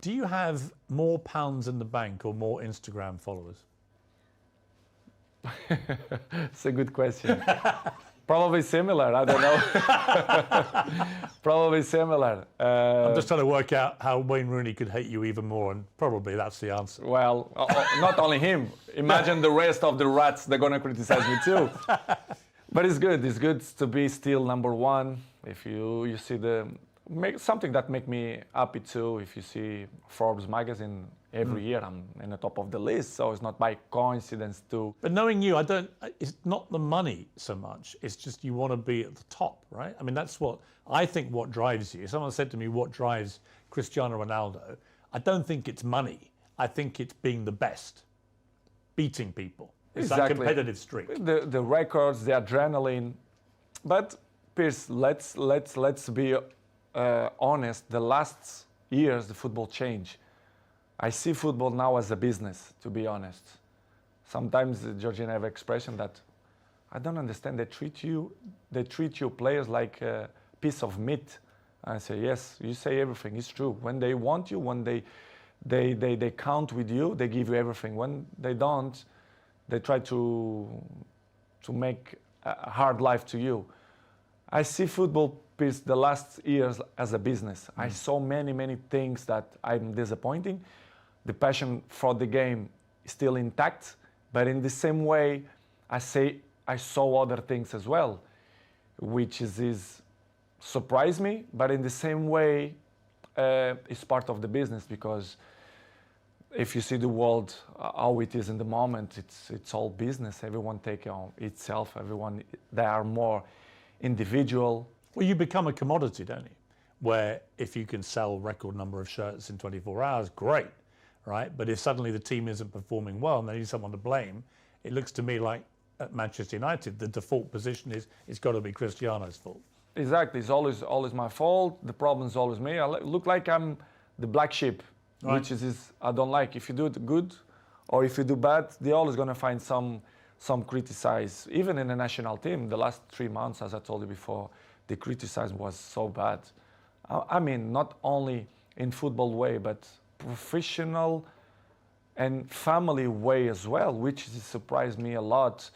Do you have more pounds in the bank or more Instagram followers? It's a good question. Probably similar, I don't know. Probably similar. I'm just trying to work out how Wayne Rooney could hate you even more, and probably that's the answer. Well, not only him. Imagine the rest of the rats, they're going to criticize me too. But it's good. It's good to be still number one. If you see something that make me happy too, if you see Forbes magazine, every year I'm in the top of the list, so it's not by coincidence too. But knowing you, it's not the money so much, it's just you want to be at the top, right? I mean, that's what drives you. Someone said to me, what drives Cristiano Ronaldo? I don't think it's money. I think it's being the best, beating people. It's that competitive streak. The records, the adrenaline. But Piers, let's be honest. The last years, the football changed. I see football now as a business, to be honest. Sometimes Georgians have an expression that I don't understand. They treat you players like a piece of meat. I say, yes, you say everything. It's true. When they want you, when they count with you, they give you everything. When they don't, they try to make a hard life to you. I see football, Piers, the last years as a business. I saw many things that I'm disappointing. The passion for the game is still intact, but in the same way, I saw other things as well, which is surprised me, but in the same way, it's part of the business, because if you see the world how it is in the moment, it's all business. Everyone take on itself. They are more individual. Well, you become a commodity, don't you? Where if you can sell record number of shirts in 24 hours, great, right? But if suddenly the team isn't performing well and they need someone to blame, it looks to me like at Manchester United, the default position is it's got to be Cristiano's fault. Exactly. It's always my fault. The problem is always me. I look like I'm the black sheep, right, which is I don't like. If you do it good or if you do bad, they're always going to find some criticize. Even in the national team, the last 3 months, as I told you before, the criticism was so bad. I mean, not only in football way, but professional and family way as well, which surprised me a lot.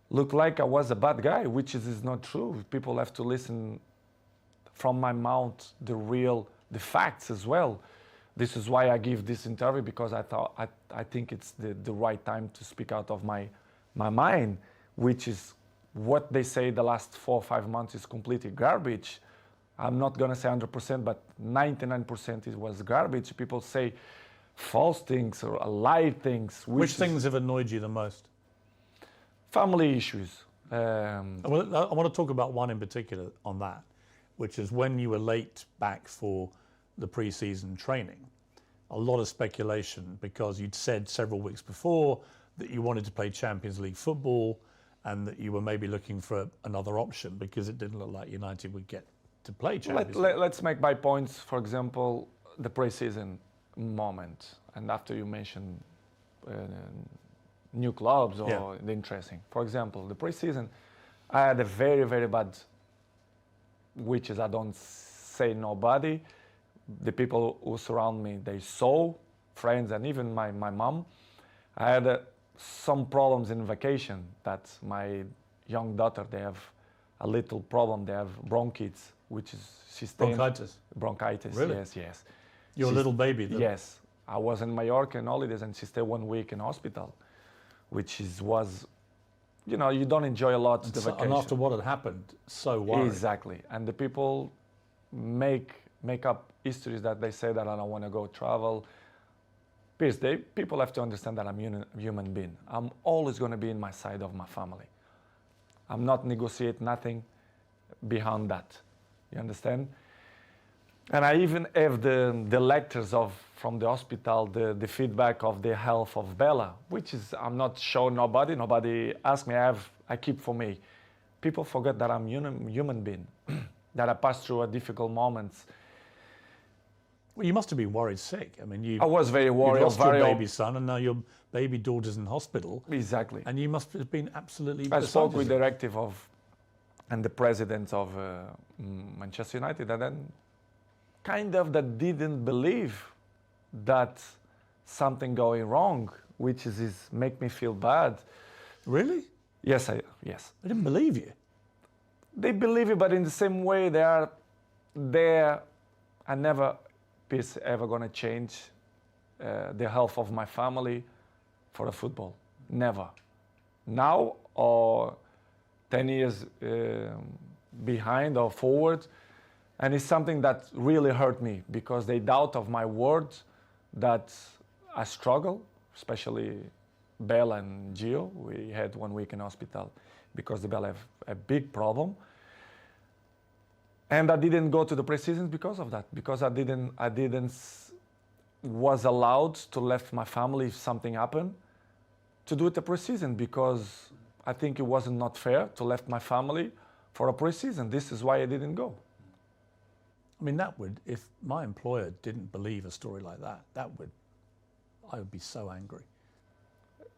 Looked like I was a bad guy, which is not true. People have to listen from my mouth the facts as well. This is why I give this interview, because I think it's the right time to speak out of my mind, which is what they say the last 4 or 5 months is completely garbage. I'm not going to say 100%, but 99% it was garbage. People say false things or lie things. Which things have annoyed you the most? Family issues. I want to talk about one in particular on that, which is when you were late back for the pre-season training. A lot of speculation, because you'd said several weeks before that you wanted to play Champions League football and that you were maybe looking for another option because it didn't look like United would get to play Champions League. Let's make my points. For example, the pre-season moment, and after you mentioned new clubs or the interesting. For example, the pre-season, I had a very bad, which is I don't say nobody. The people who surround me, they saw, friends and even my mom. I had some problems in vacation that my young daughter, they have a little problem. They have bronchitis, which is bronchitis. Bronchitis, really? Yes. Your little baby, though. Yes. I was in Mallorca in holidays and she stayed 1 week in hospital, which was, you don't enjoy a lot the vacation. And after what had happened, so worried. Exactly. And the people make up histories that they say that I don't want to go travel. Piers, people have to understand that I'm a human being. I'm always going to be in my side of my family. I'm not negotiate nothing behind that. You understand? And I even have the letters from the hospital, the feedback of the health of Bella, which is I'm not showing nobody. Nobody asked me. I keep for me. People forget that I'm human being, that I passed through a difficult moments. Well, you must have been worried sick. I mean, I was very worried. You lost your baby son, and now your baby daughter's in hospital. Exactly. And you must have been absolutely. I spoke with the directive and the president of Manchester United, and then kind of that didn't believe that something going wrong, which is make me feel bad. Really? Yes. I didn't believe you. They believe it, but in the same way, they are there. I never is ever gonna change the health of my family for the football. Never. Now or 10 years behind or forward, and it's something that really hurt me because they doubt of my words that I struggle, especially Bella and Gio. We had 1 week in hospital because the Bella have a big problem. And I didn't go to the preseason because of that, because I didn't was allowed to left my family if something happened to do it the preseason, because I think it wasn't not fair to left my family for a preseason. This is why I didn't go. I mean, that would, if my employer didn't believe a story like that, I would be so angry.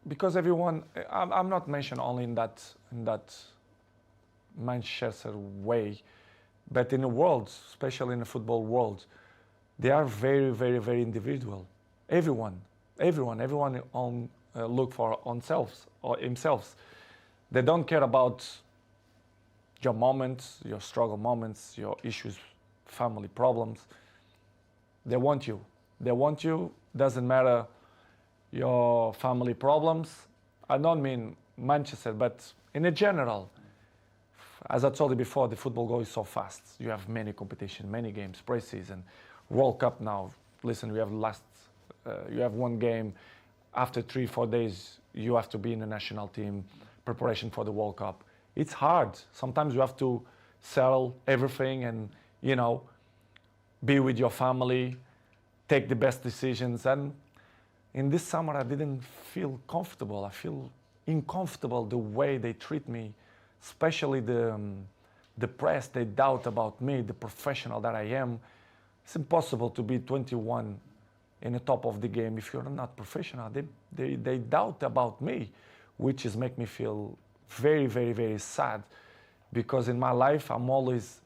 Because everyone, I'm not mentioned only in that Manchester way, but in the world, especially in the football world, they are very, very, very individual. Everyone on look for themselves or themselves. They don't care about your moments, your struggle moments, your issues, family problems. They want you. They want you. Doesn't matter your family problems. I don't mean Manchester, but in a general. As I told you before, the football goes so fast. You have many competition, many games, pre-season, World Cup now. Listen, we have you have one game. After 3-4 days, you have to be in the national team, preparation for the World Cup. It's hard. Sometimes you have to sell everything and, be with your family, take the best decisions. And in this summer, I didn't feel comfortable. I feel uncomfortable the way they treat me, especially the press. They doubt about me, the professional that I am. It's impossible to be 21 in the top of the game if you're not professional. They doubt about me, which is make me feel very, very, very sad, because in my life, I'm always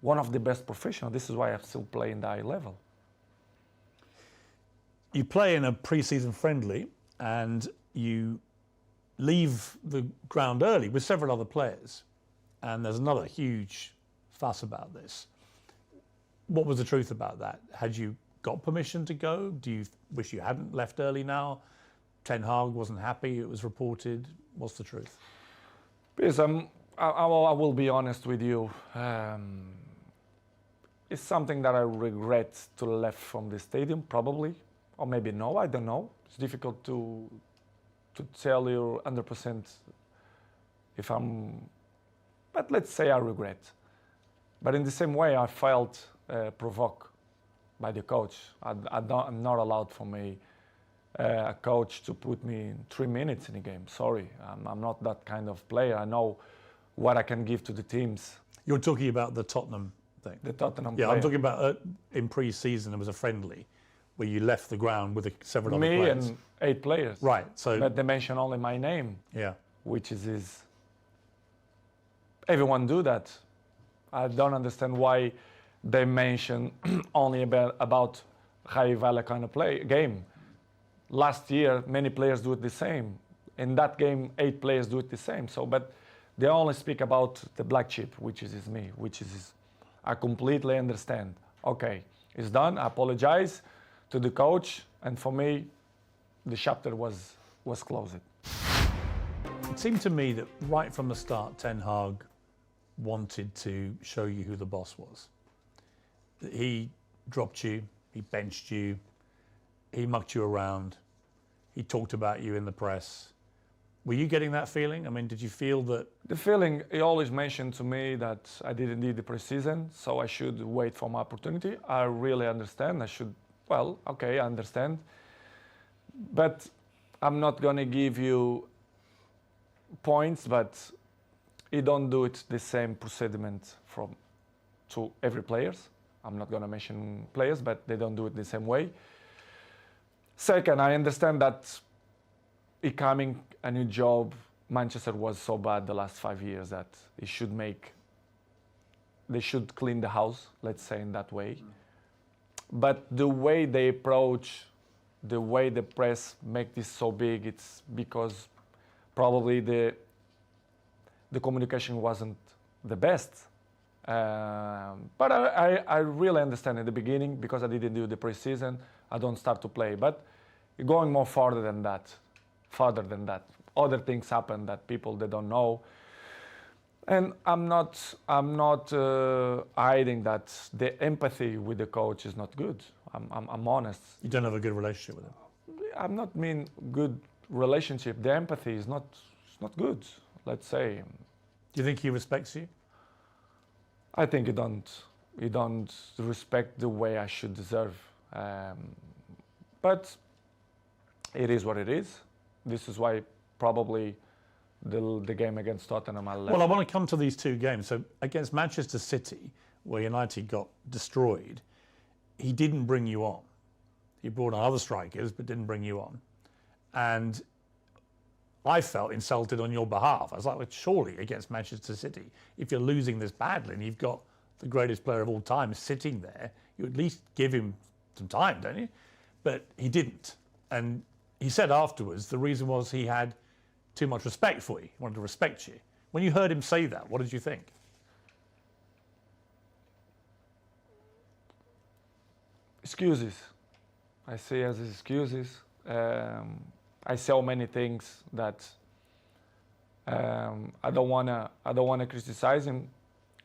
one of the best professionals. This is why I'm still playing the high level. You play in a pre-season friendly and you leave the ground early with several other players. And there's another huge fuss about this. What was the truth about that? Had you got permission to go? Do you wish you hadn't left early now? Ten Hag wasn't happy, it was reported. What's the truth? Because I will be honest with you. It's something that I regret to left from the stadium, probably. Or maybe no, I don't know. It's difficult to tell you 100% if but let's say I regret. But in the same way, I felt provoked by the coach. I'm not allowed for me, a coach, to put me in 3 minutes in a game. Sorry, I'm not that kind of player. I know what I can give to the teams. You're talking about the Tottenham thing? The Tottenham Yeah, player. I'm talking about in pre-season, there was a friendly where you left the ground with several other players. Me and 8 players. Right, so... But they mention only my name. Yeah. Which is everyone do that. I don't understand why they mention only about high value kind of game. Last year, many players do it the same. In that game, 8 players do it the same. So, but they only speak about the black sheep, which is me, I completely understand. Okay, it's done. I apologize to the coach, and for me, the chapter was closed. It seemed to me that right from the start, Ten Hag wanted to show you who the boss was. He dropped you, he benched you, he mucked you around, he talked about you in the press. Were you getting that feeling? I mean, did you feel that? The feeling, he always mentioned to me that I didn't need the preseason, so I should wait for my opportunity. I really understand. I understand. But I'm not going to give you points, but he don't do it the same procediment to every players. I'm not going to mention players, but they don't do it the same way. Second, I understand that becoming a new job, Manchester was so bad the last 5 years that they should clean the house, let's say in that way. But the way they approach the way the press make this so big, it's because probably the communication wasn't the best. But I really understand in the beginning, because I didn't do the preseason, I don't start to play. But going more further than that, other things happen that people they don't know. And I'm not hiding that the empathy with the coach is not good. I'm honest. You don't have a good relationship with him. I'm not mean good relationship. The empathy is not good. Let's say. Do you think he respects you? I think he don't respect the way I should deserve. But it is what it is. This is why probably the game against Tottenham I left. Well, I want to come to these two games. So against Manchester City, where United got destroyed, he didn't bring you on. He brought on other strikers, but didn't bring you on. And I felt insulted on your behalf. I was like, well, surely against Manchester City, if you're losing this badly and you've got the greatest player of all time sitting there, you at least give him some time, don't you? But he didn't. And he said afterwards the reason was he had too much respect for you. He wanted to respect you. When you heard him say that, what did you think? Excuses. I see as excuses. I say many things that I don't wanna criticize him.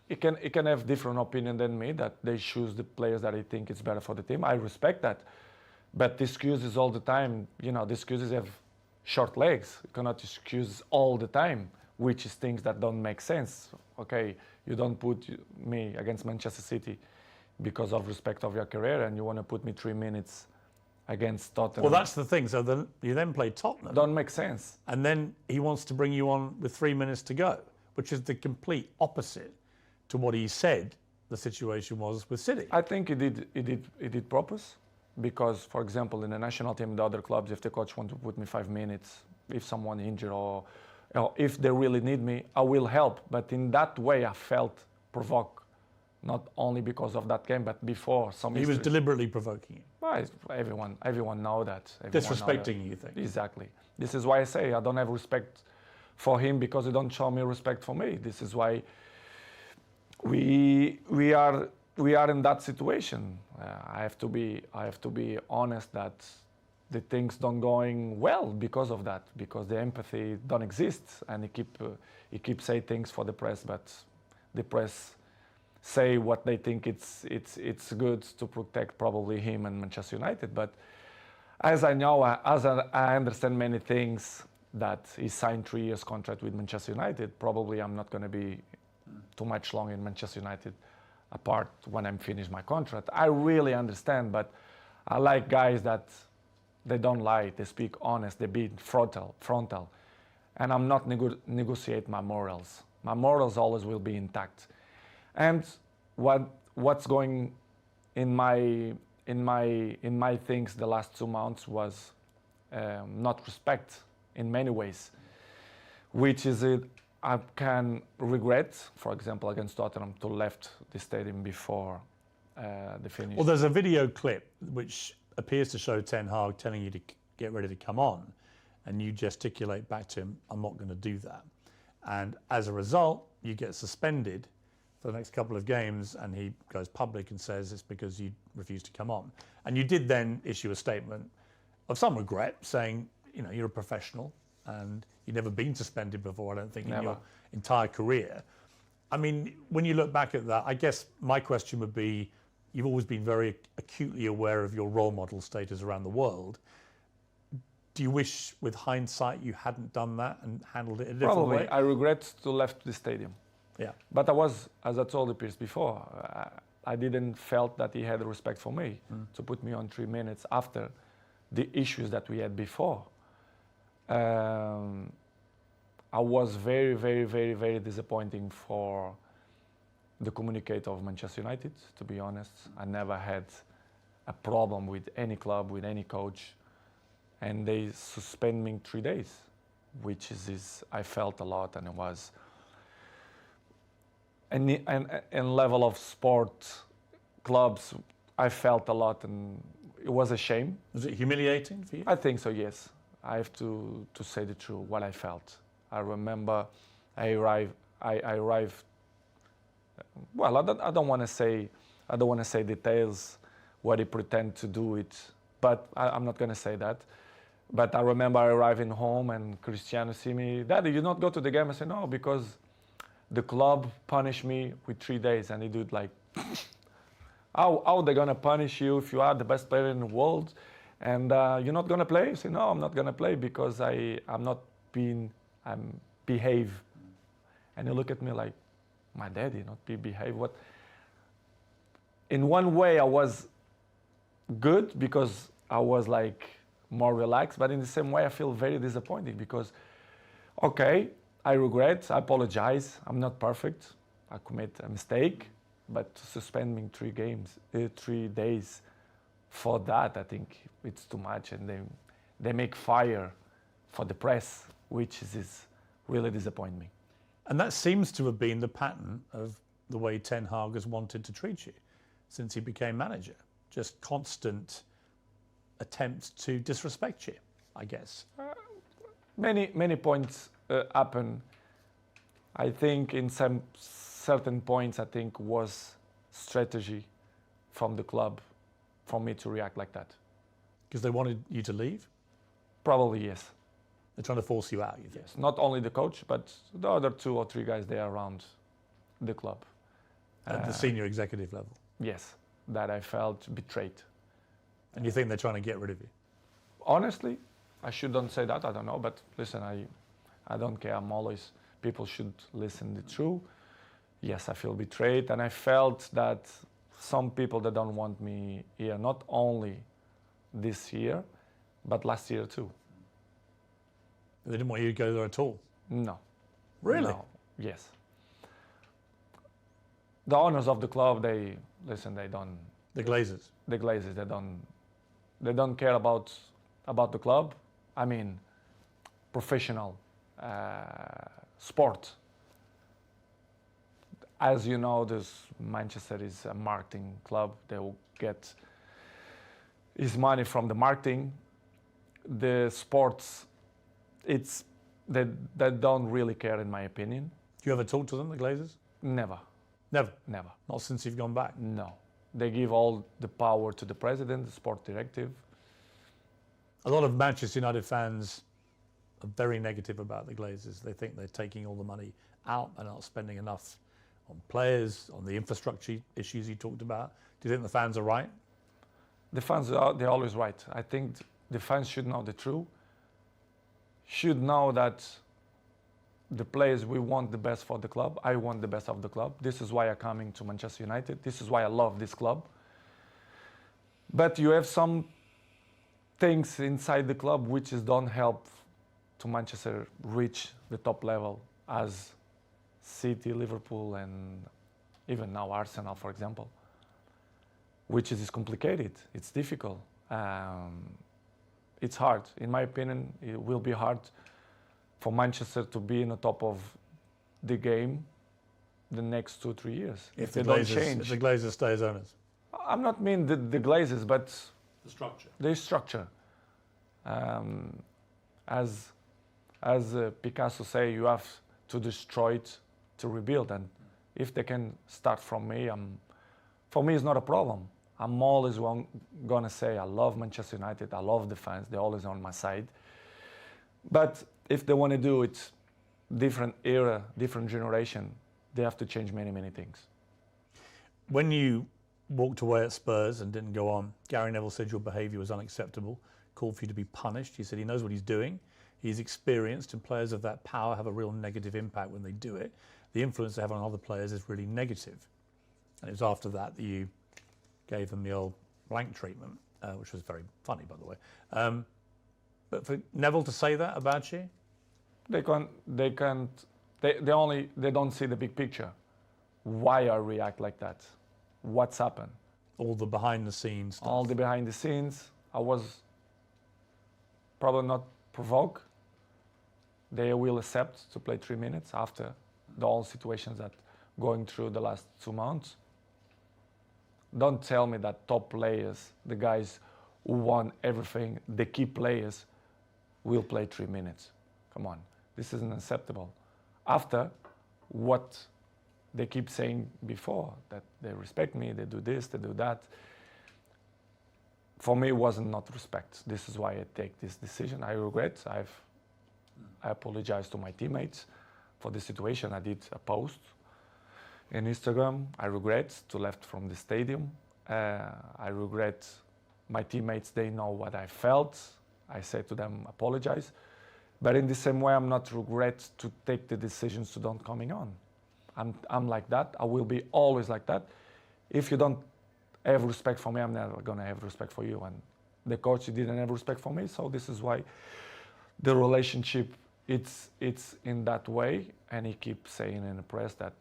He can have different opinion than me, that they choose the players that I think is better for the team. I respect that. But the excuses all the time, the excuses have short legs. You cannot excuse all the time, which is things that don't make sense. Okay, you don't put me against Manchester City because of respect of your career, and you want to put me 3 minutes against Tottenham. Well, that's the thing. So then you then play Tottenham. Don't make sense. And then he wants to bring you on with 3 minutes to go, which is the complete opposite to what he said the situation was with City. I think he did purpose. Because, for example, in the national team, the other clubs, if the coach wants to put me 5 minutes, if someone injured or if they really need me, I will help. But in that way, I felt provoked, not only because of that game, but before some. He was deliberately provoking you. Well, everyone know that. Disrespecting you, you think? Exactly. This is why I say I don't have respect for him, because he don't show me respect for me. This is why we are in that situation. I have to be honest that the things don't going well because of that, because the empathy don't exist, and he keep saying things for the press, but the press say what they think it's good to protect probably him and Manchester United. But as I know, as I understand many things, that he signed 3 years contract with Manchester United. Probably I'm not going to be too much long in Manchester United, apart when I'm finished my contract. I really understand, but I like guys that they don't lie, they speak honest, they be frontal. And I'm not negotiate my morals. My morals always will be intact. And what's going in my things the last 2 months was not respect in many ways, which is it. I can regret, for example, against Tottenham, to left the stadium before the finish. Well, there's a video clip which appears to show Ten Hag telling you to get ready to come on, and you gesticulate back to him, I'm not going to do that. And as a result, you get suspended for the next couple of games, and he goes public and says it's because you refused to come on. And you did then issue a statement of some regret, saying, you're a professional, and you've never been suspended before, I don't think, in your entire career. I mean, when you look back at that, I guess my question would be, you've always been very acutely aware of your role model status around the world. Do you wish, with hindsight, you hadn't done that and handled it a different way? Probably. I regret to left the stadium. Yeah. But I was, as I told the Pierce before, I didn't felt that he had respect for me to put me on 3 minutes after the issues that we had before. I was very, very, very, very disappointing for the communicator of Manchester United, to be honest. I never had a problem with any club, with any coach, and they suspend me 3 days, which is I felt a lot, and it was and level of sport clubs, I felt a lot, and it was a shame. Was it humiliating for you? I think so, yes. I have to say the truth, what I felt. I remember I arrived. Well, I don't want to say details what he pretend to do it, but I'm not going to say that. But I remember arriving home and Cristiano see me, Daddy, you not go to the game? I said, no, because the club punished me with 3 days. And he do it like, how they going to punish you if you are the best player in the world and you're not going to play? I said, no, I'm not going to play because I'm behave. And he look at me like, my daddy, not behave. What? In one way, I was good because I was like more relaxed, but in the same way, I feel very disappointed because, okay, I regret, I apologize, I'm not perfect, I commit a mistake, but to suspend me 3 days for that, I think it's too much, and they make fire for the press, which is really disappoint me. And that seems to have been the pattern of the way Ten Hag has wanted to treat you since he became manager. Just constant attempts to disrespect you, I guess. Many points happen. I think in some certain points, I think was strategy from the club for me to react like that. Because they wanted you to leave? Probably, yes. They're trying to force you out, you think? Yes, not only the coach, but the other 2 or 3 guys there around the club. At the senior executive level? Yes, that I felt betrayed. And you think they're trying to get rid of you? Honestly, I shouldn't say that, I don't know, but listen, I don't care, I'm always, people should listen the truth. Yes, I feel betrayed, and I felt that some people that don't want me here, not only this year, but last year too. They didn't want you to go there at all? No. Really? No. Yes. The owners of the club, they don't. The Glazers? The Glazers, they don't care about the club. I mean, professional sport. As you know, Manchester is a marketing club. They will get his money from the marketing. The sports, they don't really care, in my opinion. Do you ever talk to them, the Glazers? Never. Never? Never. Not since you've gone back? No. They give all the power to the president, the sport directive. A lot of Manchester United fans are very negative about the Glazers. They think they're taking all the money out and not spending enough on players, on the infrastructure issues you talked about. Do you think the fans are right? The fans, they're always right. I think the fans should know the truth, should know that the players, we want the best for the club. I want the best of the club. This is why I'm coming to Manchester United. This is why I love this club. But you have some things inside the club which don't help to Manchester reach the top level as City, Liverpool, and even now Arsenal, for example, which is complicated. It's difficult. It's hard. In my opinion, it will be hard for Manchester to be in the top of the game the next 2-3 years. If they don't change. If the Glazers stay as owners. I'm not mean the Glazers, but the structure. The structure. As Picasso say, you have to destroy it to rebuild. And if they can start from me, for me it's not a problem. I'm always going to say I love Manchester United, I love the fans, they're always on my side. But if they want to do it different era, different generation, they have to change many, many things. When you walked away at Spurs and didn't go on, Gary Neville said your behaviour was unacceptable, called for you to be punished. He said he knows what he's doing, he's experienced, and players of that power have a real negative impact when they do it. The influence they have on other players is really negative. And it was after that that you gave them the old blank treatment, which was very funny, by the way. But for Neville to say that about you? They don't see the big picture. Why I react like that? What's happened? All the behind the scenes stuff. All the behind the scenes. I was probably not provoked. They will accept to play 3 minutes after the whole situations that going through the last 2 months. Don't tell me that top players, the guys who won everything, the key players, will play 3 minutes. Come on, this isn't acceptable. After what they keep saying before, that they respect me, they do this, they do that. For me, it wasn't not respect. This is why I take this decision. I regret. I apologize to my teammates for the situation. I did a post in Instagram. I regret to left from the stadium. I regret my teammates. They know what I felt. I said to them, apologize. But in the same way, I'm not regret to take the decisions to don't coming on. I'm like that. I will be always like that. If you don't have respect for me, I'm never gonna have respect for you. And the coach didn't have respect for me, so this is why the relationship it's in that way. And he keeps saying in the press that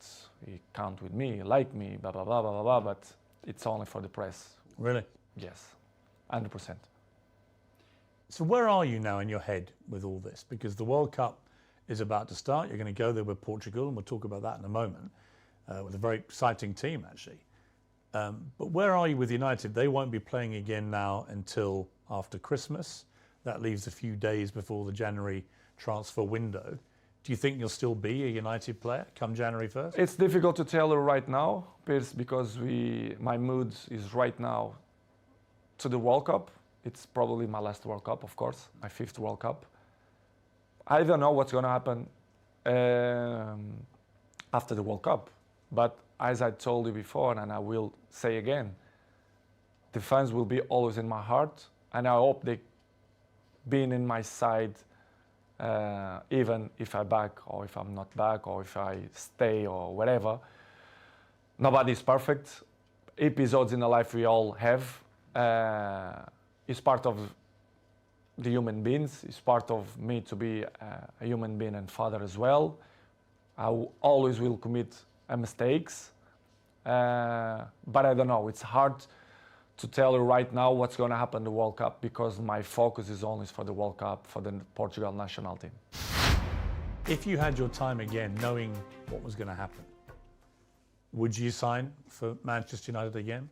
he can't with me, like me, blah blah blah blah blah blah. But it's only for the press. Really? Yes, 100%. So where are you now in your head with all this? Because the World Cup is about to start. You're going to go there with Portugal, and we'll talk about that in a moment, with a very exciting team, actually. But where are you with United? They won't be playing again now until after Christmas. That leaves a few days before the January transfer window. Do you think you'll still be a United player come January 1st? It's difficult to tell right now, Piers, because my mood is right now to the World Cup. It's probably my last World Cup, of course, my 5th World Cup. I don't know what's going to happen after the World Cup. But as I told you before, and I will say again, the fans will be always in my heart. And I hope they being in my side, even if I'm back or if I'm not back or if I stay or whatever. Nobody's perfect. Episodes in the life we all have. It's part of the human beings. It's part of me to be a human being and father as well. I always will commit mistakes, but I don't know. It's hard to tell you right now what's going to happen in the World Cup because my focus is only for the World Cup, for the Portugal national team. If you had your time again, knowing what was going to happen, would you sign for Manchester United again?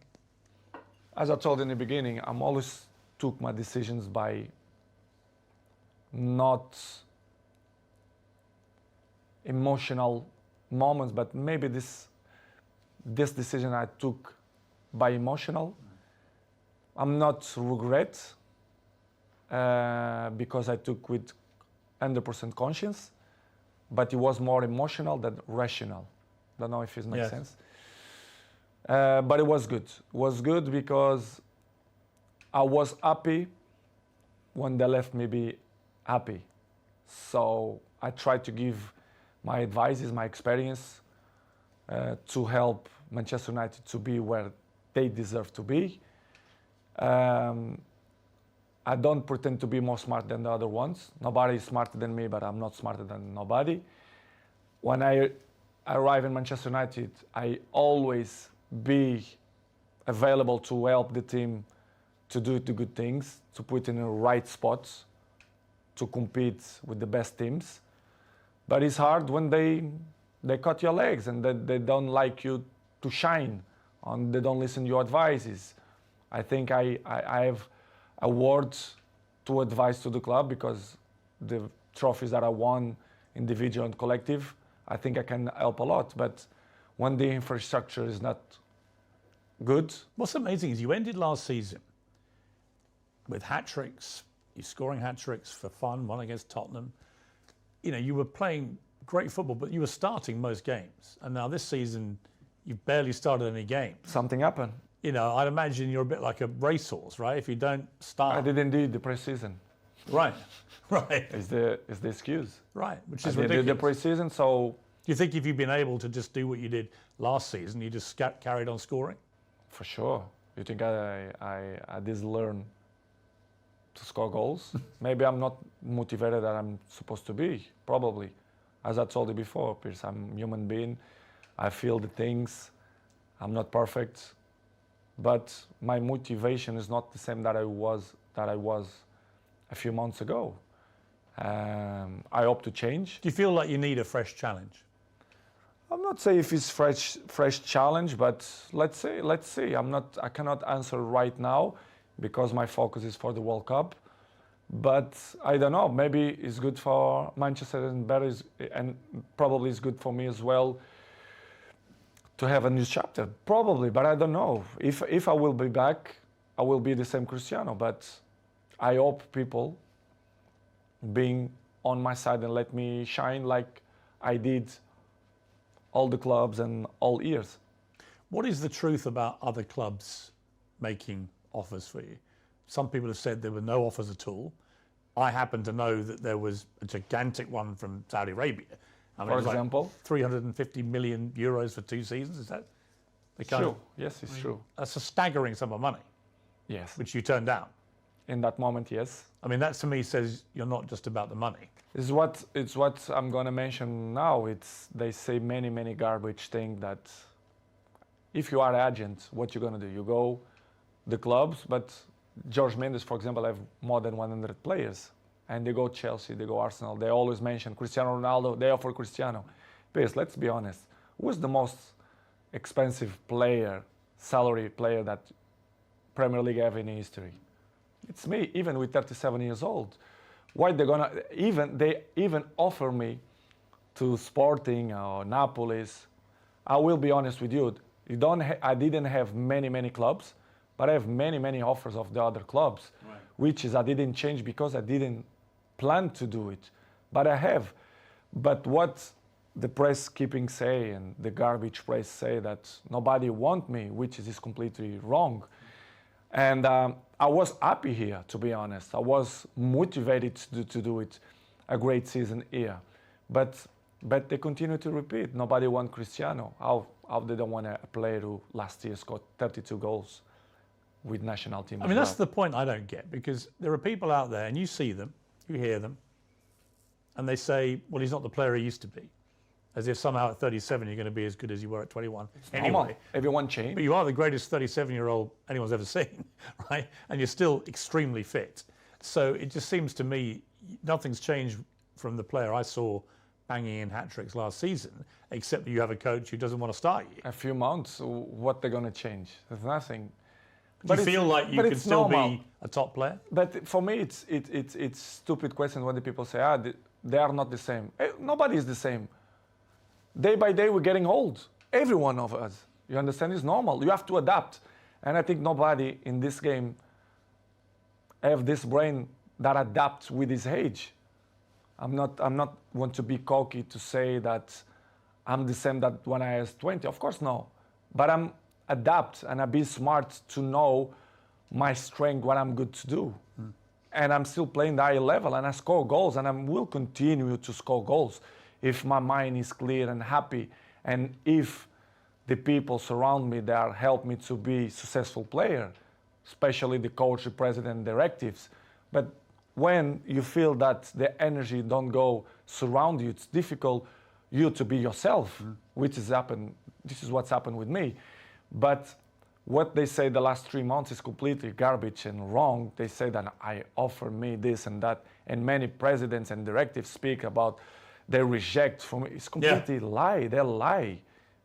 As I told in the beginning, I'm always took my decisions by not emotional moments, but maybe this decision I took by emotional. I'm not regret because I took with 100% conscience, but it was more emotional than rational. Don't know if it makes sense. But it was good. It was good because I was happy when they left me be happy. So I tried to give my advices, my experience to help Manchester United to be where they deserve to be. I don't pretend to be more smart than the other ones. Nobody is smarter than me, but I'm not smarter than nobody. When I arrive in Manchester United, I always be available to help the team to do the good things, to put in the right spots, to compete with the best teams. But it's hard when they cut your legs and they don't like you to shine, and they don't listen to your advices. I think I have a word to advise to the club because the trophies that I won, individual and collective, I think I can help a lot. But when the infrastructure is not good. What's amazing is you ended last season with hat-tricks, you're scoring hat-tricks for fun, one against Tottenham. You know, you were playing great football, but you were starting most games. And now this season, you've barely started any games. Something happened. You know, I'd imagine you're a bit like a racehorse, right? If you don't start. I did indeed the pre-season. Right, right. Is the excuse. Right, which is I ridiculous. did the pre-season, so. Do you think if you'd been able to just do what you did last season, you just carried on scoring? For sure. You think I did learn to score goals? Maybe I'm not motivated that I'm supposed to be, probably. As I told you before, Piers, I'm a human being. I feel the things. I'm not perfect. But my motivation is not the same that I was a few months ago. I hope to change. Do you feel like you need a fresh challenge? I'm not saying if it's fresh challenge, but let's see. I cannot answer right now because my focus is for the World Cup. But I don't know, maybe it's good for Manchester and probably it's good for me as well to have a new chapter, probably, but I don't know. If I will be back, I will be the same Cristiano, but I hope people being on my side and let me shine like I did all the clubs and all years. What is the truth about other clubs making offers for you? Some people have said there were no offers at all. I happen to know that there was a gigantic one from Saudi Arabia. I mean, For example? like 350 million euros for 2 seasons. Is that the kind True. of, Yes, it's true. that's a staggering sum of money, Yes. which you turned down. In that moment, yes. I mean, that to me says you're not just about the money. It's what I'm gonna mention now. They say many garbage things that if you are agent, what you're gonna do? You go the clubs, but George Mendes, for example, have more than 100 players, and they go Chelsea, they go Arsenal. They always mention Cristiano Ronaldo. They offer Cristiano. Please, let's be honest. Who's the most expensive player, salary player that Premier League have in history? It's me, even with 37 years old. Why they gonna they even offer me to Sporting or Napolis? I will be honest with you. I didn't have many clubs, but I have many offers of the other clubs, right. Which is I didn't change because I didn't plan to do it, but I have. But what the press keeping say and the garbage press say that nobody want me, which is completely wrong. And I was happy here, to be honest. I was motivated to do it, a great season here. But they continue to repeat. Nobody want Cristiano. How they don't want a player who last year scored 32 goals with national team? I mean, that's the point I don't get, because there are people out there, and you see them, you hear them, and they say, well, he's not the player he used to be. As if somehow at 37 you're going to be as good as you were at 21. Anyway, everyone changed. But you are the greatest 37-year-old anyone's ever seen, right? And you're still extremely fit. So it just seems to me nothing's changed from the player I saw banging in hat-tricks last season, except that you have a coach who doesn't want to start you. A few months, what they're going to change? There's nothing. Do you feel like you can still be a top player? But for me, it's stupid question when the people say, they are not the same. Nobody is the same. Day by day, we're getting old. Every one of us. You understand? It's normal. You have to adapt. And I think nobody in this game have this brain that adapts with his age. I'm not want to be cocky to say that I'm the same that when I was 20. Of course, no. But I'm adapt and I be smart to know my strength, what I'm good to do. And I'm still playing the high level and I score goals and I will continue to score goals if my mind is clear and happy, and if the people surround me that help me to be a successful player, especially the coach, the president, directives. But when you feel that the energy don't go surround you, it's difficult you to be yourself, which has happened. This is what's happened with me. But what they say the last 3 months is completely garbage and wrong. They say that I offer me this and that, and many presidents and directives speak about they reject from me. It's completely lie. They lie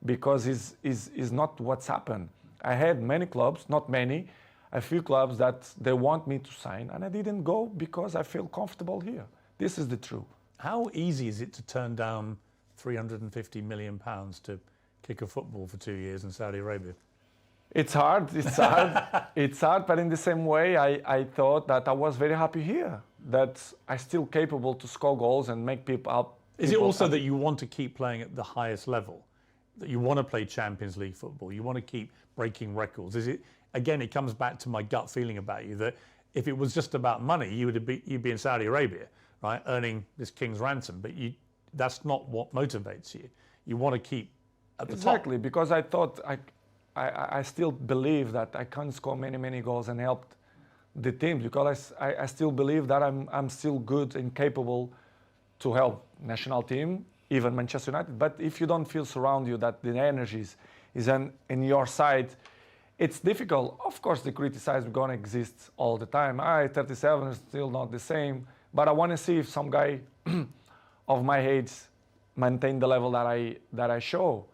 because it's not what's happened. I had many clubs, not many, a few clubs that they want me to sign, and I didn't go because I feel comfortable here. This is the truth. How easy is it to turn down £350 million to kick a football for 2 years in Saudi Arabia? It's hard. It's hard, but in the same way, I thought that I was very happy here, that I'm still capable to score goals and make people up. Is it also that you want to keep playing at the highest level? That you want to play Champions League football? You want to keep breaking records? Is it, again, it comes back to my gut feeling about you, that if it was just about money, you'd be in Saudi Arabia, right, earning this king's ransom, but that's not what motivates you. You want to keep at the top. Exactly, because I thought I still believe that I can score many goals and help the team, because I still believe that I'm still good and capable to help national team, even Manchester United. But if you don't feel surround you that the energy is in your side, it's difficult. Of course, the criticism is going to exist all the time. 37 is still not the same, but I want to see if some guy of my age maintain the level that I show.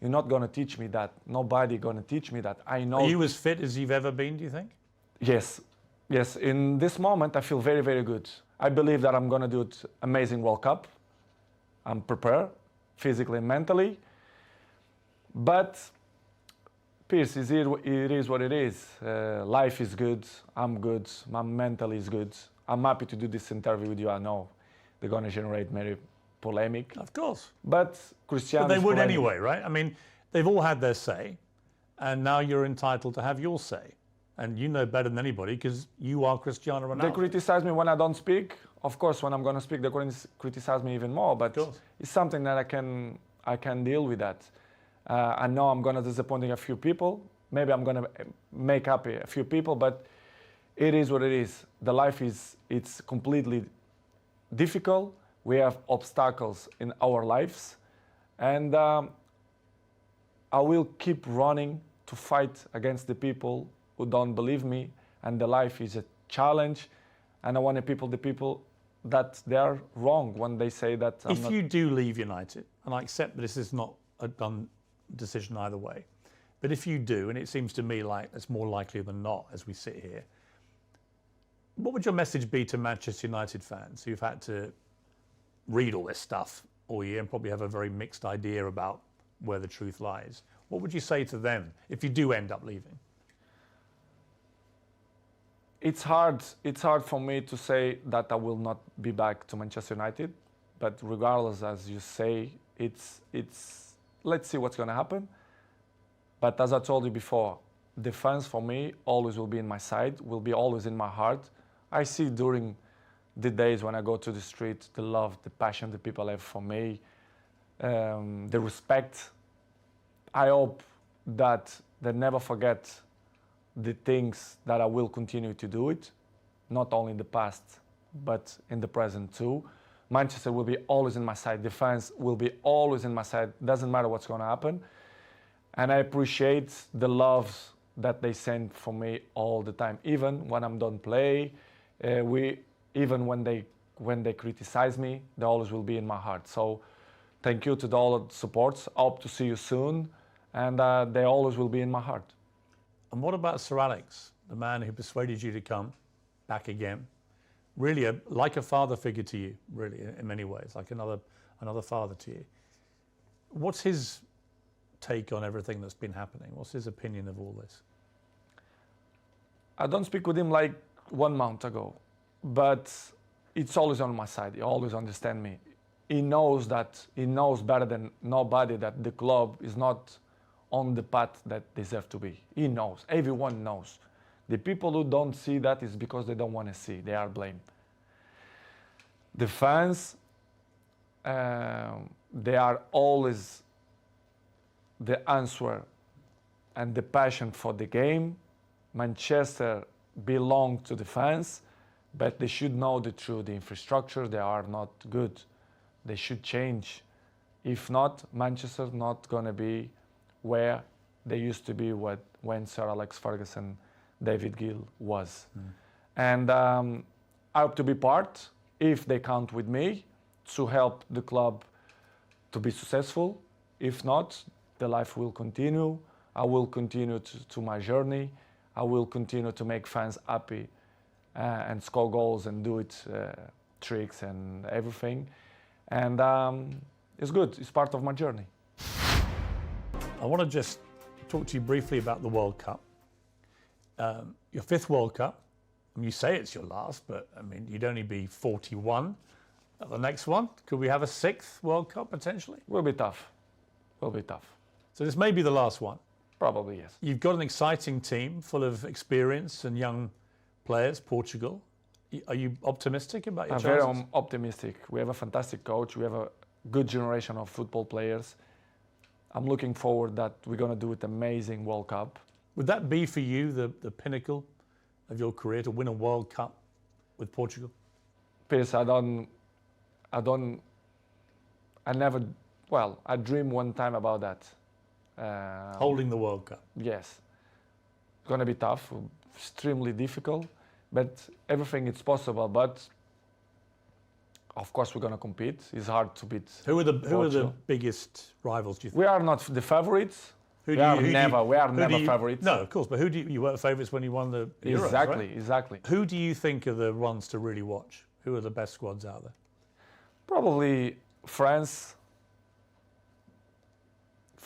You're not going to teach me that. Nobody going to teach me that. I know. Are you as fit as you've ever been, do you think? Yes, yes. In this moment, I feel very, very good. I believe that I'm going to do it amazing World Cup. I'm prepared, physically and mentally. But, Piers, it is what it is. Life is good. I'm good. My mental is good. I'm happy to do this interview with you. I know they're going to generate many polemic. Of course. But Cristiano. But they would anyway, right? I mean, they've all had their say, and now you're entitled to have your say. And you know better than anybody because you are Cristiano Ronaldo. They criticize me when I don't speak. Of course, when I'm going to speak, they criticize me even more. But it's something that I can deal with that. I know I'm going to disappoint a few people. Maybe I'm going to make happy a few people, but it is what it is. The life it's completely difficult. We have obstacles in our lives. And I will keep running to fight against the people who don't believe me. And the life is a challenge. And I want the people that they are wrong when they say that I'm If you do leave United, and I accept that this is not a done decision either way, but if you do, and it seems to me like it's more likely than not as we sit here, what would your message be to Manchester United fans who've had to read all this stuff all year and probably have a very mixed idea about where the truth lies? What would you say to them if you do end up leaving? It's hard for me to say that I will not be back to Manchester United, but regardless, as you say, it's let's see what's going to happen. But as I told you before, the fans for me always will be in my side, will be always in my heart. I see during the days when I go to the street, the love, the passion the people have for me, the respect. I hope that they never forget the things that I will continue to do it, not only in the past, but in the present too. Manchester will be always in my side. The fans will be always in my side. Doesn't matter what's going to happen. And I appreciate the love that they send for me all the time. Even when I'm done play, even when they criticize me, they always will be in my heart. So thank you to all the supports. I hope to see you soon. And they always will be in my heart. And what about Sir Alex, the man who persuaded you to come back again? Really, like a father figure to you, really, in many ways, like another father to you. What's his take on everything that's been happening? What's his opinion of all this? I don't speak with him like 1 month ago, but it's always on my side. He always understands me. He knows better than nobody that the club is not on the path that deserve to be. He knows. Everyone knows. The people who don't see that is because they don't want to see. They are blamed. The fans, they are always the answer and the passion for the game. Manchester belongs to the fans, but they should know the truth. The infrastructure, they are not good. They should change. If not, Manchester not going to be where they used to be when Sir Alex Ferguson, David Gill was. And I hope to be part, if they count with me, to help the club to be successful. If not, the life will continue. I will continue to my journey. I will continue to make fans happy and score goals and do it, tricks and everything. And it's good. It's part of my journey. I want to just talk to you briefly about the World Cup. Your 5th World Cup. I mean, you say it's your last, but I mean, you'd only be 41 at the next one. Could we have a 6th World Cup potentially? Will be tough. Will be tough. So this may be the last one. Probably, yes. You've got an exciting team full of experience and young players, Portugal. Are you optimistic about your chances? I'm very optimistic. We have a fantastic coach. We have a good generation of football players. I'm looking forward that we're going to do it amazing World Cup. Would that be for you the pinnacle of your career, to win a World Cup with Portugal? Piers, I dreamed one time about that. Holding the World Cup? Yes. It's going to be tough, extremely difficult, but everything is possible. But of course, we're going to compete. It's hard to beat. Who are the biggest rivals, do you think? We are not the favorites. Who We do are you- who do you- never, we are who do never you- favorites. No, of course, but who do you weren't favourites when you won the Euros, Exactly, right? exactly. Who do you think are the ones to really watch? Who are the best squads out there? Probably France.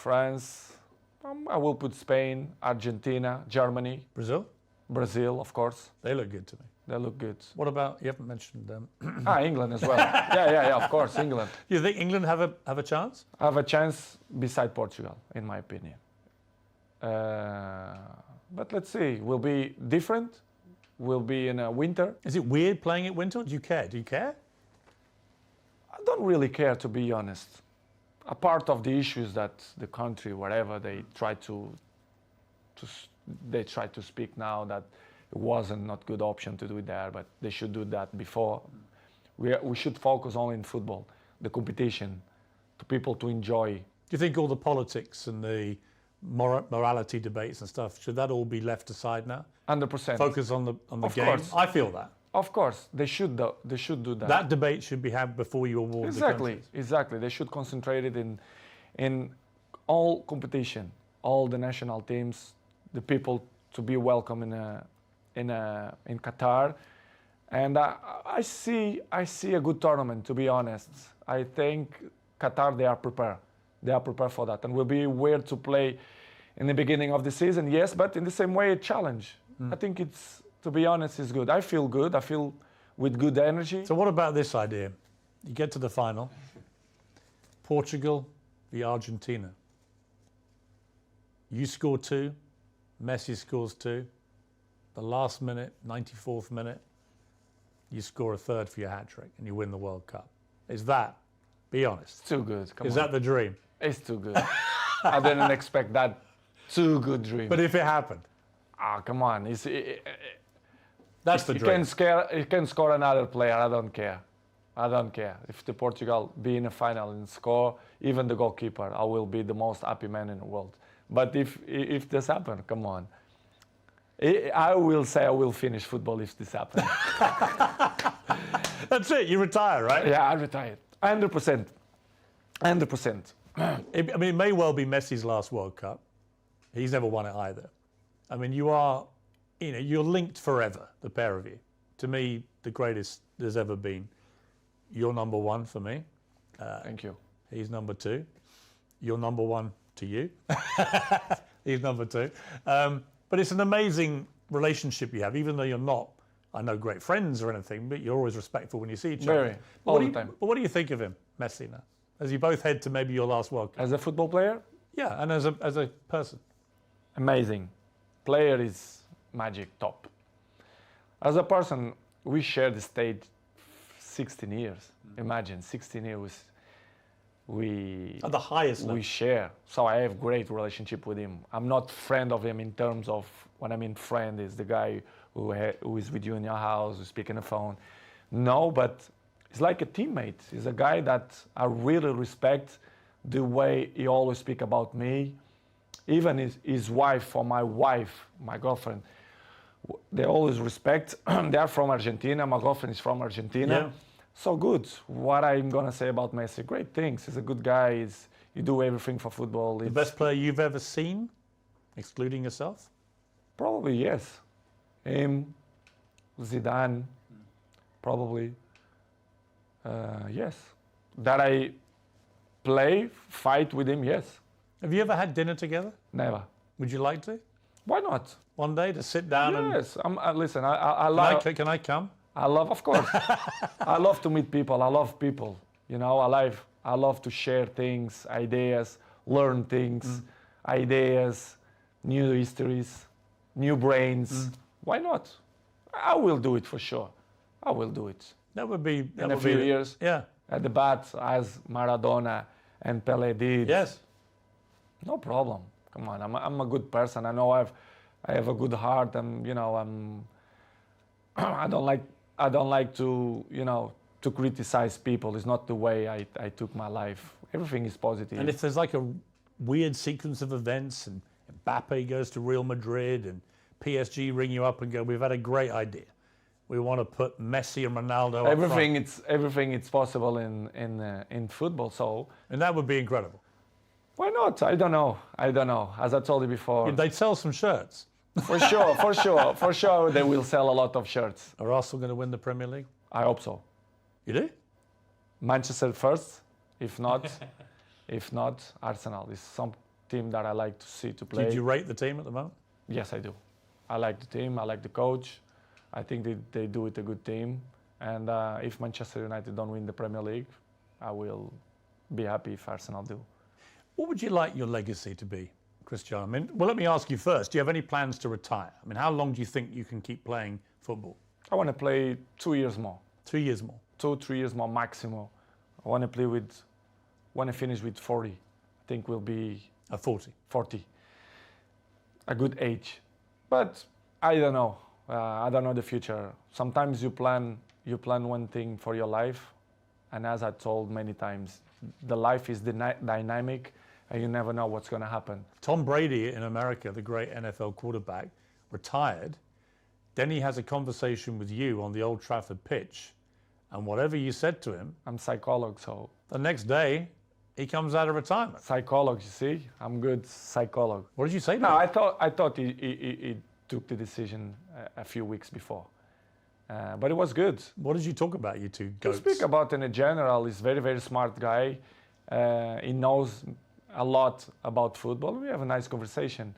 I will put Spain, Argentina, Germany, Brazil? Brazil, of course. They look good to me. They look good. What about, you haven't mentioned England as well. yeah, of course, England. do you think England have a chance? Have a chance beside Portugal, in my opinion. But let's see. Will be different. Will be in a winter. Is it weird playing at winter? Do you care? Do you care? I don't really care, to be honest. A part of the issues that the country, wherever they try to speak now that it wasn't not good option to do it there, but they should do that before. We should focus only in football, the competition, to people to enjoy. Do you think all the politics and the morality debates and stuff, should that all be left aside now? 100%. Focus on the Of game? course. I feel that. Of course, they should do that. That debate should be had before you award the countries. Exactly. They should concentrate it in all competition, all the national teams, the people to be welcome in Qatar, and I see a good tournament. To be honest, I think Qatar they are prepared. They are prepared for that, and will be weird to play in the beginning of the season. Yes, but in the same way, a challenge. I think it's. To be honest, it's good. I feel good. I feel with good energy. So what about this idea? You get to the final, Portugal v Argentina. You score 2, Messi scores 2. The last minute, 94th minute, you score a third for your hat-trick and you win the World Cup. Is that, be honest, It's too good. Come is on. that the dream? It's too good. I didn't expect that. Too good dream. But if it happened, Come on. that's the You dream. can score another player. I don't care. If the Portugal be in a final and score, even the goalkeeper, I will be the most happy man in the world. But if this happens, come on. I will say I will finish football if this happens. That's it, you retire, right? Yeah, I retired. 100%. 100%. I mean, it may well be Messi's last World Cup. He's never won it either. I mean, you're linked forever, the pair of you. To me, the greatest there's ever been. You're number 1 for me. Thank you. He's number 2. You're number 1 to you. He's number 2. But it's an amazing relationship you have, even though you're not, I know, great friends or anything, but you're always respectful when you see each other. Very, all the time. But what do you think of him, Messi, now? As you both head to maybe your last World Cup? As a football player, Yeah, and as a person. amazing. Player is magic, top. As a person, we share the stage 16 years. Imagine, 16 years we At the highest level. we share. So I have great relationship with him. I'm not friend of him in terms of, when I mean friend is the guy who is with you in your house, who speak on the phone. No, but he's like a teammate. He's a guy that I really respect the way he always speak about me. Even his wife or my girlfriend, they always respect. They are from Argentina. My girlfriend is from Argentina. Yeah. So good. What I'm gonna say about Messi? Great things. He's a good guy. You do everything for football. The best player you've ever seen, excluding yourself? Probably yes. Him, Zidane, probably. Yes. That I fight with him. Yes. Have you ever had dinner together? Never. Would you like to? Why not? One day to sit down Yes. Listen. I love. and... Can I come? I love, of course. I love to meet people. I love people. You know, I love to share things, ideas, learn things, ideas, new histories, new brains. Why not? I will do it for sure. I will do it. That would be... that In a would few be- years, Yeah. at the bat, as Maradona and Pelé did. Yes. No problem. Come on, I'm a good person. I know I have a good heart. I don't like to to criticize people. It's not the way I took my life. Everything is positive. And if there's like a weird sequence of events and Mbappe goes to Real Madrid and PSG ring you up and go, we've had a great idea. We want to put Messi and Ronaldo up front. everything it's possible in football. So And that would be incredible. Why not? I don't know. I don't know. As I told you before, They'd sell some shirts. for sure, for sure, they will sell a lot of shirts. Are Arsenal going to win the Premier League? I hope so. You do? Manchester first, if not, Arsenal is some team that I like to see to play. Did you rate the team at the moment? Yes, I do. I like the team. I like the coach. I think they do it a good team. And if Manchester United don't win the Premier League, I will be happy if Arsenal do. What would you like your legacy to be, Cristiano? I mean, well, let me ask you first. Do you have any plans to retire? I mean, how long do you think you can keep playing football? I want to play 2 years more. 2 years more? 2-3 years more maximum. I want to play with, want to finish with 40. I think we'll be 40. 40. A good age. But I don't know. I don't know the future. Sometimes you plan one thing for your life. And as I told many times, the life is dynamic and you never know what's going to happen. Tom Brady in America, the great NFL quarterback, retired. Then he has a conversation with you on the Old Trafford pitch. And whatever you said to him, I'm psychologist, so the next day he comes out of retirement. Psychologist, you see? I'm good psychologist. What did you say to No, him? I thought he took the decision a few weeks before. But it was good. What did you talk about, you two To goats? speak about in a general, he's very, very smart guy. He knows a lot about football. We have a nice conversation.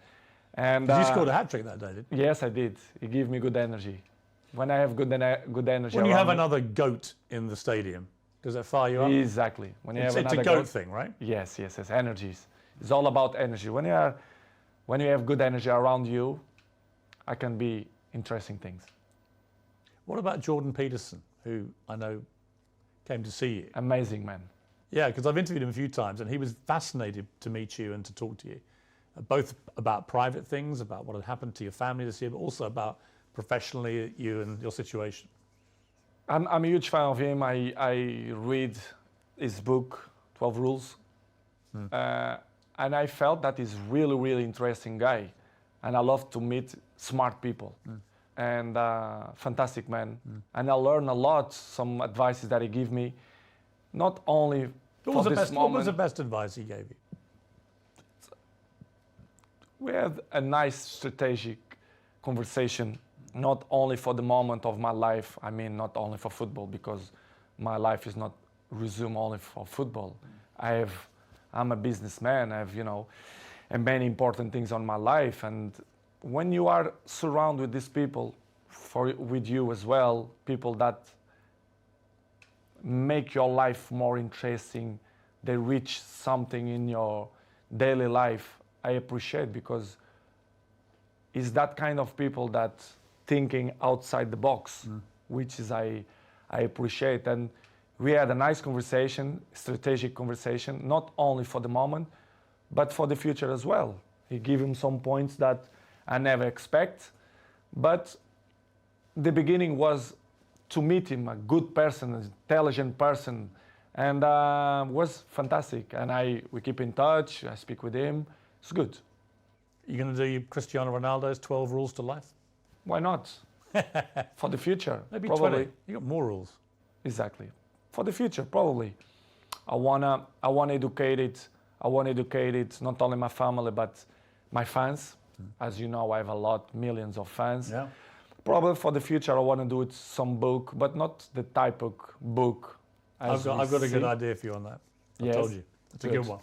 And You scored a hat-trick that day, didn't you? yes, I did. He gave me good energy. When I have good energy When you have around me- another goat in the stadium, does that fire you up? Exactly. When you It's have a another goat thing, right? Yes, energies. It's all about energy. When you have good energy around you, I can be interesting things. What about Jordan Peterson, who I know came to see you? Amazing man. Yeah, because I've interviewed him a few times, and he was fascinated to meet you and to talk to you, both about private things, about what had happened to your family this year, but also about professionally you and your situation. I'm a huge fan of him. I read his book, 12 Rules, and I felt that he's really, really interesting guy, and I love to meet smart people. And fantastic man. And I learn a lot, some advices that he give me, not only What for this was moment. the best advice he gave you? We had a nice strategic conversation, not only for the moment of my life. I mean, not only for football, because my life is not resumed only for football. I'm a businessman. I have, and many important things on my life. And when you are surrounded with these people, with you as well, people that make your life more interesting, they reach something in your daily life, I appreciate, because it's that kind of people that thinking outside the box, which is I appreciate. And we had a nice conversation, strategic conversation, not only for the moment, but for the future as well. He gave him some points that I never expect, but the beginning was to meet him, a good person, an intelligent person, and was fantastic. And we keep in touch. I speak with him. It's good. You're going to do Cristiano Ronaldo's 12 rules to life? Why not? For the future, Maybe probably. 20. You got more rules. Exactly. For the future, probably. I wanna educate it. I want to educate it, not only my family, but my fans. As you know, I have millions of fans. Yeah. Probably for the future, I want to do it some book, but not the type of book. I've got a good idea for you on that. I Yes. told you. It's a good one.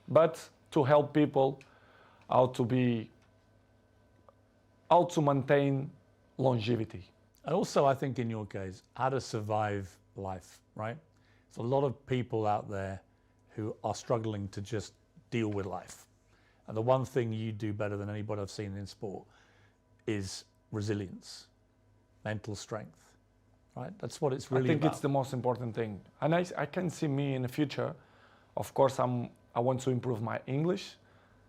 But to help people how to maintain longevity. And also, I think in your case, how to survive life, right? There's a lot of people out there who are struggling to just deal with life. And the one thing you do better than anybody I've seen in sport is resilience, mental strength, right? That's what it's really I think about. it's the most important thing. And I can see me in the future. Of course, I want to improve my English.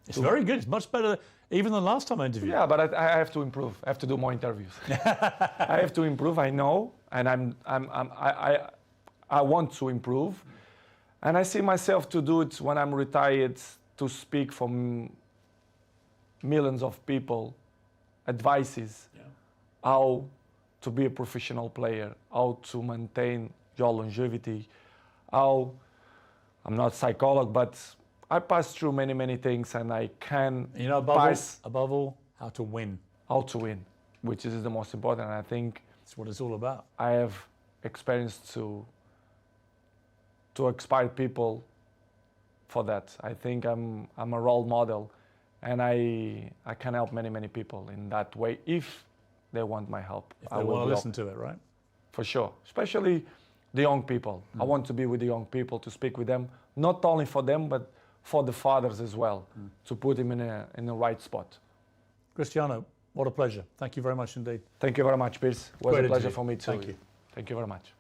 It's very good. It's much better even than last time I interviewed. Yeah, but I have to improve. I have to do more interviews. I have to improve. I know, and I want to improve, and I see myself to do it when I'm retired, to speak for millions of people, advices, how to be a professional player, how to maintain your longevity, how I'm not a psychologist, but I passed through many things, and I can You know, above all, how to win. how to win, which is the most important. And I think That's what it's all about. I have experience to inspire people for that. I think I'm a role model, and I can help many people in that way if they want my help. If I they will want to be listen to it, right? for sure, especially the young people. I want to be with the young people, to speak with them, not only for them, but for the fathers as well, to put them in a right spot. Cristiano, what a pleasure. Thank you very much indeed. Thank you very much, Piers. It was Great a pleasure interview. for me too. Thank you. Thank you very much.